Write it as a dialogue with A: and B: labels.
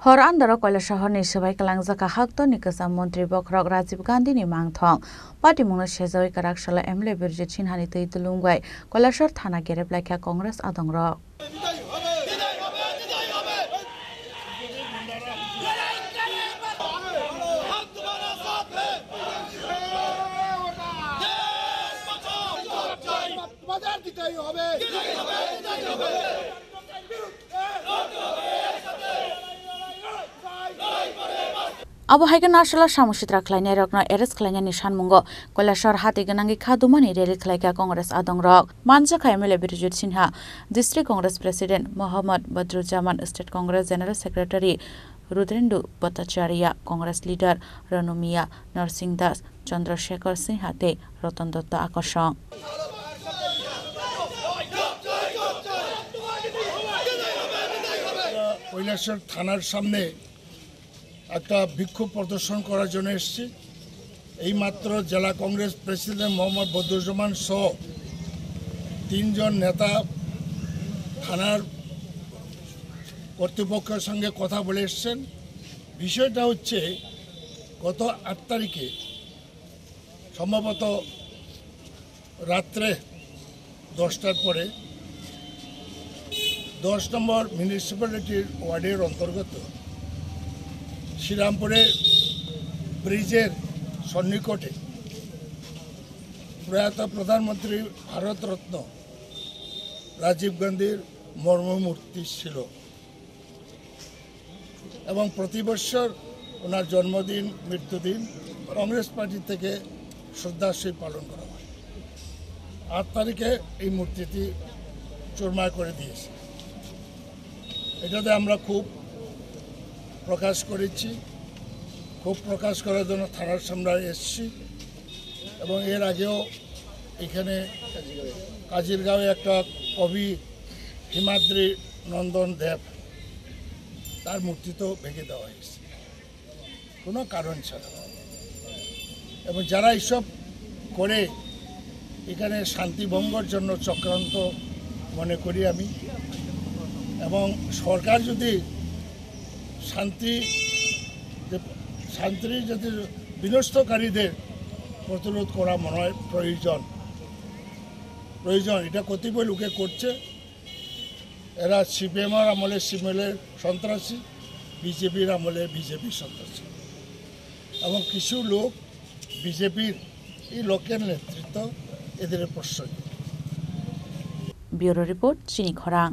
A: Hor andaro Kailashahar ni sebai kalangjaka hakto ni kesam Mantri Bokrok Rajiv Gandhi ni mangthong party mungno sejoi karak shala MLA Birjit Sinhani tei tulungwai Kailashahar thana gerep laikha Congress adongrok Abo haiga narshala samusitra khlainai rokno arrest khlainai ni sanmungo Kailashahar hati ganangi khadumani rally khlaika Congress adongrok manjaka MLA Birjit Sinha District Congress President Mohammad Badruzzaman State Congress General Secretary Rudrendu Bhattacharya Congress Leader Ranu Mia Narsingh Das Chandrasekhar Sinha te Ratan Datta Akashong
B: Kailashahar থানার সামনে একটা বিক্ষোভ প্রদর্শন করার জন্য এসেছি এই মাত্র জেলা কংগ্রেস প্রেসিডেন্ট মোহাম্মদ বদরুজ্জামান সহ 3 জন নেতা থানার কর্তৃপক্ষের সঙ্গে কথা বলে এসেছেন বিষয়টা হচ্ছে গত 8 তারিখে সম্ভবত রাত্রে 10টার পরে 10 নম্বর মিউনিসিপ্যালিটির ওয়ার্ডের অন্তর্গত শ্রীরামপুরে ব্রিজের সন্নিকটে প্রয়াত প্রধানমন্ত্রী ভারতরত্ন রাজীব গান্ধীর মর্মমূর্তি ছিল এবং প্রতি বছর ওনার জন্মদিন মৃত্যুদিন কংগ্রেস পার্টি থেকে শ্রদ্ধাঞ্জলি পালন করা হয় 8 তারিখে এই মূর্তিটি চুরমার করে দিয়েছে এটাতে আমরা খুব প্রকাশ করেছি খুব প্রকাশ করার জন্য থানার সামনে এসেছি এবং এর আগেও এখানে কাজিরগাঁওয়ে একটা কবি হিমাদ্রি নন্দন দেব তার মূর্তি তো ভেঙে দেওয়া হয়েছে কোনো কারণ ছাড়া এবং যারা এইসব করে এখানে শান্তি ভঙ্গের জন্য চক্রান্ত মনে করি আমি এবং সরকার যদি শান্তি যদি বিনষ্টকারীদের প্রতিরোধ করা মনে হয় প্রয়োজন এটা কতিপয় লোকে করছে এরা সিপিএমের আমলে সিপিএমের সন্ত্রাসী বিজেপির আমলে বিজেপির সন্ত্রাসী এবং কিছু লোক বিজেপির এই লোকের নেতৃত্ব এদের প্রশ্রয়
A: ব্যুরো রিপোর্ট চিনি খরাং।